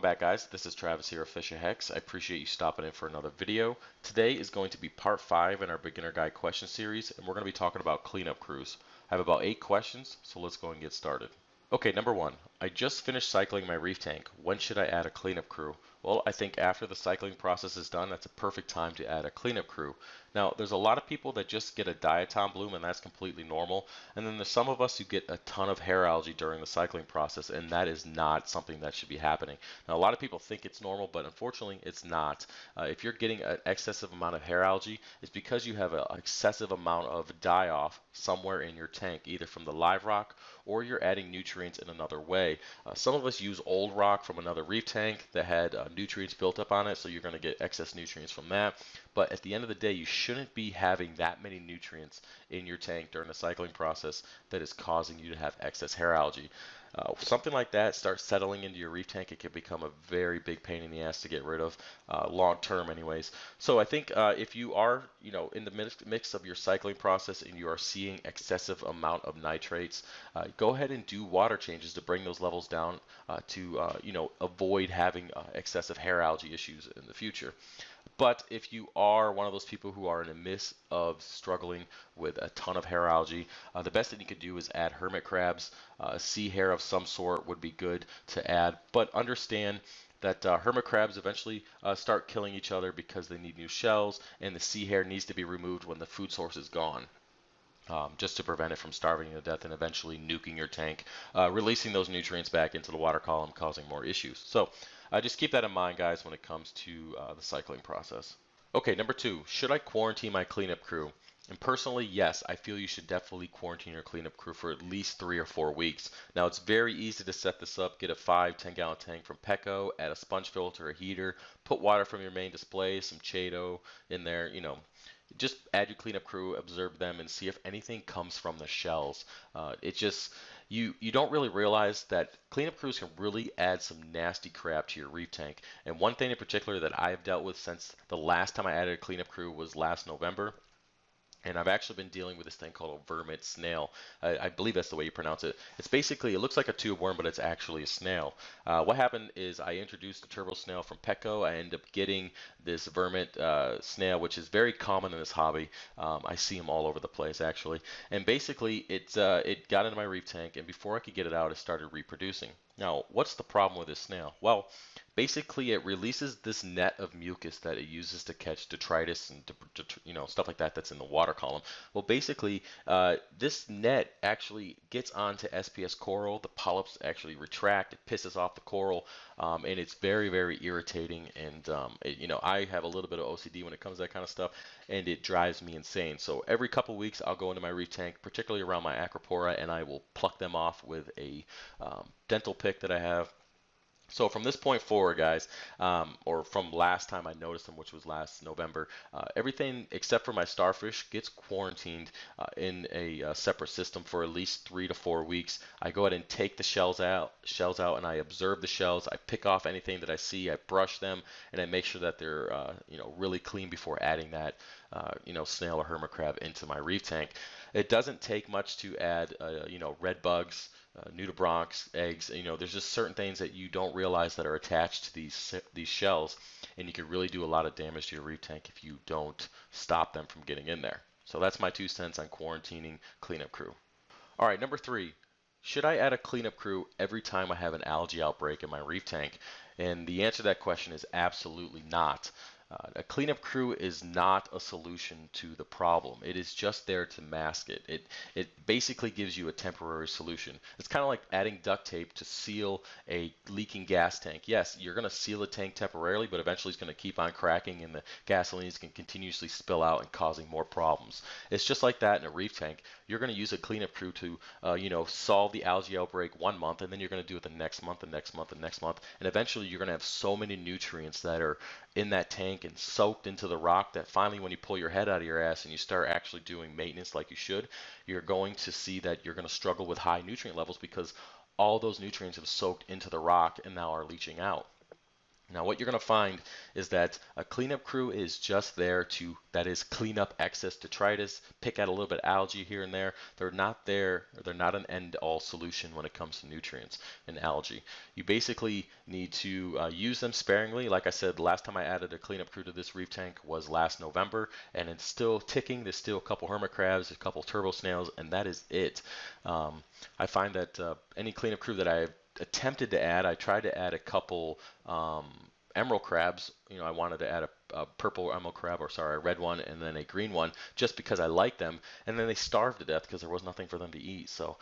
back, guys. This is Travis here of Fisher Hex. I appreciate you stopping in for another video. Today is going to be part 5 in our beginner guide question series, and we're going to be talking about cleanup crews. I have about 8 questions, so let's go and get started. Okay, number 1. I just finished cycling my reef tank. When should I add a cleanup crew? Well, I think after the cycling process is done, that's a perfect time to add a cleanup crew. Now, there's a lot of people that just get a diatom bloom, and that's completely normal. And then there's some of us who get a ton of hair algae during the cycling process, and that is not something that should be happening. Now, a lot of people think it's normal, but unfortunately, it's not. If you're getting an excessive amount of hair algae, it's because you have an excessive amount of die-off somewhere in your tank, either from the live rock or you're adding nutrients in another way. Some of us use old rock from another reef tank that had nutrients built up on it, so you're going to get excess nutrients from that. But at the end of the day, you shouldn't be having that many nutrients in your tank during the cycling process that is causing you to have excess hair algae. Something like that starts settling into your reef tank. It can become a very big pain in the ass to get rid of, long term anyways. So I think if you are, in the mix of your cycling process and you are seeing excessive amount of nitrates, go ahead and do water changes to bring those levels down to, avoid having excessive hair algae issues in the future. But if you are one of those people who are in the midst of struggling with a ton of hair algae, the best thing you could do is add hermit crabs. Sea hair of some sort would be good to add, but understand that hermit crabs eventually start killing each other because they need new shells, and the sea hair needs to be removed when the food source is gone. Just to prevent it from starving you to death and eventually nuking your tank, releasing those nutrients back into the water column, causing more issues. So just keep that in mind, guys, when it comes to the cycling process. Okay, number 2, should I quarantine my cleanup crew? And personally, yes, I feel you should definitely quarantine your cleanup crew for at least 3 or 4 weeks. Now, it's very easy to set this up. Get a 5-10 gallon tank from Petco, add a sponge filter, a heater, put water from your main display, some Chaeto in there, just add your cleanup crew, observe them, and see if anything comes from the shells. It just you don't really realize that cleanup crews can really add some nasty crap to your reef tank. And one thing in particular that I have dealt with since the last time I added a cleanup crew was last November. And I've actually been dealing with this thing called a vermit snail. I believe that's the way you pronounce it. It's basically, it looks like a tube worm, but it's actually a snail. What happened is I introduced the turbo snail from Petco. I ended up getting this vermit snail, which is very common in this hobby. I see them all over the place, actually. And basically, it got into my reef tank, and before I could get it out, it started reproducing. Now, what's the problem with this snail? Well, basically it releases this net of mucus that it uses to catch detritus and stuff like that that's in the water column. Well, basically this net actually gets onto SPS coral. The polyps actually retract. It pisses off the coral, and it's very, very irritating. And I have a little bit of OCD when it comes to that kind of stuff, and it drives me insane. So every couple weeks I'll go into my reef tank, particularly around my acropora, and I will pluck them off with a dental pick that I have. So from this point forward, guys, or from last time I noticed them, which was last November, everything except for my starfish gets quarantined in a separate system for at least 3 to 4 weeks. I go ahead and take the shells out, and I observe the shells. I pick off anything that I see. I brush them, and I make sure that they're really clean before adding that snail or hermit crab into my reef tank. It doesn't take much to add red bugs, nudibranchs, eggs. There's just certain things that you don't realize that are attached to these shells, and you can really do a lot of damage to your reef tank if you don't stop them from getting in there. So that's my 2 cents on quarantining cleanup crew. All right, number 3. Should I add a cleanup crew every time I have an algae outbreak in my reef tank? And the answer to that question is absolutely not. A cleanup crew is not a solution to the problem. It is just there to mask it. It basically gives you a temporary solution. It's kind of like adding duct tape to seal a leaking gas tank. Yes, you're going to seal the tank temporarily, but eventually it's going to keep on cracking, and the gasoline is going to continuously spill out and causing more problems. It's just like that in a reef tank. You're going to use a cleanup crew to solve the algae outbreak 1 month, and then you're going to do it the next month, the next month, the next month, and eventually you're going to have so many nutrients that are in that tank and soaked into the rock that finally when you pull your head out of your ass and you start actually doing maintenance like you should, you're going to see that you're going to struggle with high nutrient levels because all those nutrients have soaked into the rock and now are leaching out. Now, what you're going to find is that a cleanup crew is just there to, that is, clean up excess detritus, pick out a little bit of algae here and there. They're not there, or they're not an end-all solution when it comes to nutrients and algae. You basically need to use them sparingly. Like I said, the last time I added a cleanup crew to this reef tank was last November, and it's still ticking. There's still a couple hermit crabs, a couple turbo snails, and that is it. I find that any cleanup crew that I've attempted to add, I tried to add a couple emerald crabs. You know, I wanted to add a purple emerald crab, or sorry, a red one, and then a green one, just because I like them. And then they starved to death because there was nothing for them to eat. So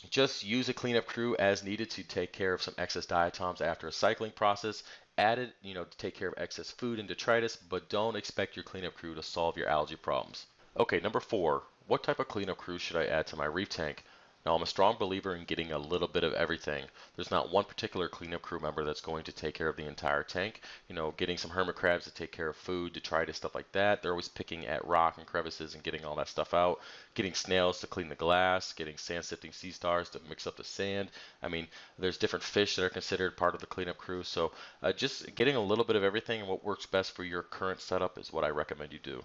just use a cleanup crew as needed to take care of some excess diatoms after a cycling process. Add it, you know, to take care of excess food and detritus, but don't expect your cleanup crew to solve your algae problems. Okay, number 4, what type of cleanup crew should I add to my reef tank? Now, I'm a strong believer in getting a little bit of everything. There's not one particular cleanup crew member that's going to take care of the entire tank. You know, getting some hermit crabs to take care of food, detritus, stuff like that. They're always picking at rock and crevices and getting all that stuff out. Getting snails to clean the glass, getting sand sifting sea stars to mix up the sand. I mean, there's different fish that are considered part of the cleanup crew. So just getting a little bit of everything and what works best for your current setup is what I recommend you do.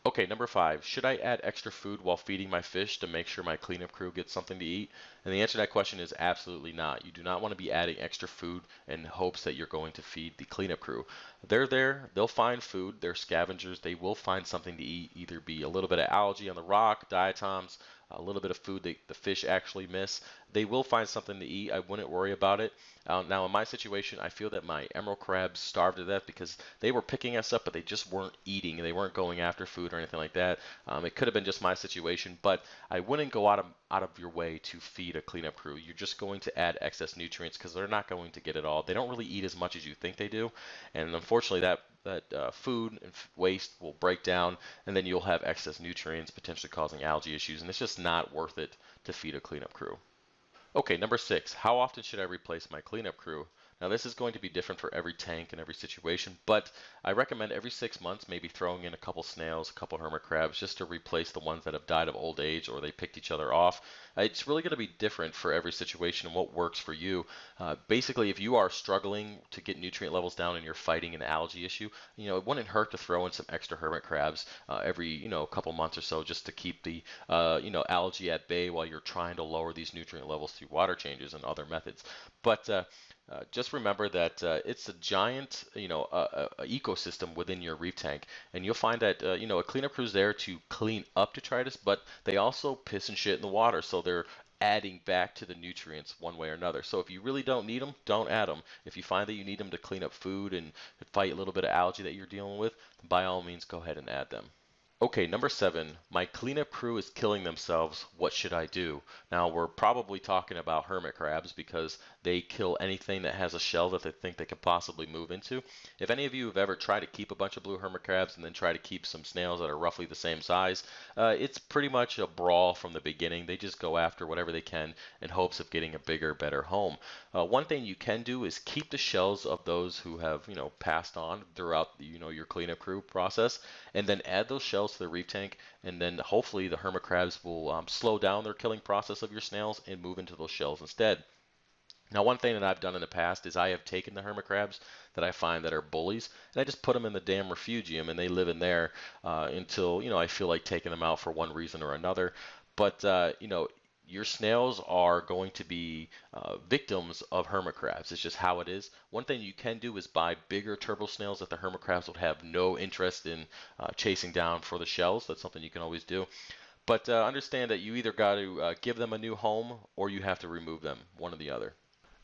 Okay, number 5, should I add extra food while feeding my fish to make sure my cleanup crew gets something to eat? And the answer to that question is absolutely not. You do not want to be adding extra food in hopes that you're going to feed the cleanup crew. They're there, they'll find food, they're scavengers, they will find something to eat, either be a little bit of algae on the rock, diatoms, a little bit of food that the fish actually miss. They will find something to eat. I wouldn't worry about it. Now, in my situation, I feel that my emerald crabs starved to death because they were picking us up, but they just weren't eating. They weren't going after food or anything like that. It could have been just my situation, but I wouldn't go out of your way to feed a cleanup crew. You're just going to add excess nutrients because they're not going to get it all. They don't really eat as much as you think they do, and unfortunately, that food and waste will break down, and then you'll have excess nutrients, potentially causing algae issues, and it's just not worth it to feed a cleanup crew. Okay, number 6, how often should I replace my cleanup crew? Now, this is going to be different for every tank and every situation, but I recommend every 6 months maybe throwing in a couple snails, a couple hermit crabs, just to replace the ones that have died of old age or they picked each other off. It's really going to be different for every situation and what works for you. Basically, if you are struggling to get nutrient levels down and you're fighting an algae issue, you know, it wouldn't hurt to throw in some extra hermit crabs every, you know, couple months or so, just to keep the, you know, algae at bay while you're trying to lower these nutrient levels through water changes and other methods. But just remember that it's a giant, you know, a ecosystem within your reef tank, and you'll find that you know, a cleanup crew is there to clean up detritus, but they also piss and shit in the water, so they're adding back to the nutrients one way or another. So if you really don't need them, don't add them. If you find that you need them to clean up food and fight a little bit of algae that you're dealing with, by all means, go ahead and add them. Okay, number 7, my cleanup crew is killing themselves. What should I do? Now, we're probably talking about hermit crabs because they kill anything that has a shell that they think they could possibly move into. If any of you have ever tried to keep a bunch of blue hermit crabs and then try to keep some snails that are roughly the same size, it's pretty much a brawl from the beginning. They just go after whatever they can in hopes of getting a bigger, better home. One thing you can do is keep the shells of those who have, you know, passed on throughout, you know, your cleanup crew process, and then add those shells to the reef tank, and then hopefully the hermit crabs will slow down their killing process of your snails and move into those shells instead. Now, one thing that I've done in the past is I have taken the hermit crabs that I find that are bullies, and I just put them in the damn refugium, and they live in there until, you know, I feel like taking them out for one reason or another. But you know, your snails are going to be victims of hermit crabs. It's just how it is. One thing you can do is buy bigger turbo snails that the hermit crabs would have no interest in chasing down for the shells. That's something you can always do. But understand that you either got to give them a new home or you have to remove them, one or the other.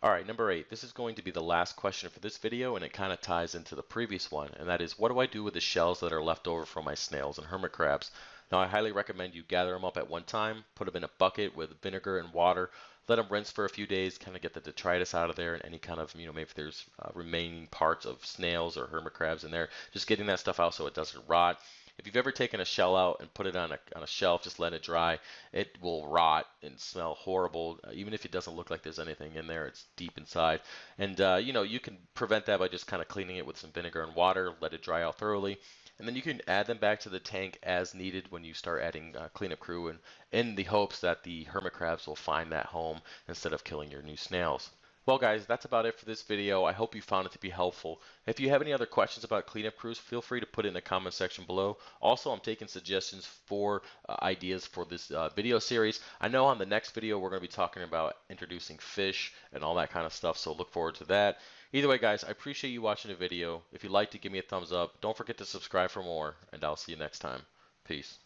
All right, number 8. This is going to be the last question for this video, and it kind of ties into the previous one, and that is, what do I do with the shells that are left over from my snails and hermit crabs? Now, I highly recommend you gather them up at one time, put them in a bucket with vinegar and water, let them rinse for a few days, kind of get the detritus out of there and any kind of, you know, maybe if there's remaining parts of snails or hermit crabs in there, just getting that stuff out so it doesn't rot. If you've ever taken a shell out and put it on a shelf, just let it dry, it will rot and smell horrible. Even if it doesn't look like there's anything in there, it's deep inside. And you know, you can prevent that by just kind of cleaning it with some vinegar and water, let it dry out thoroughly. And then you can add them back to the tank as needed when you start adding cleanup crew, and in the hopes that the hermit crabs will find that home instead of killing your new snails. Well, guys, that's about it for this video. I hope you found it to be helpful. If you have any other questions about cleanup crews, feel free to put it in the comment section below. Also, I'm taking suggestions for ideas for this video series. I know on the next video we're going to be talking about introducing fish and all that kind of stuff, so look forward to that. Either way, guys, I appreciate you watching the video. If you'd like to give me a thumbs up, don't forget to subscribe for more, and I'll see you next time. Peace.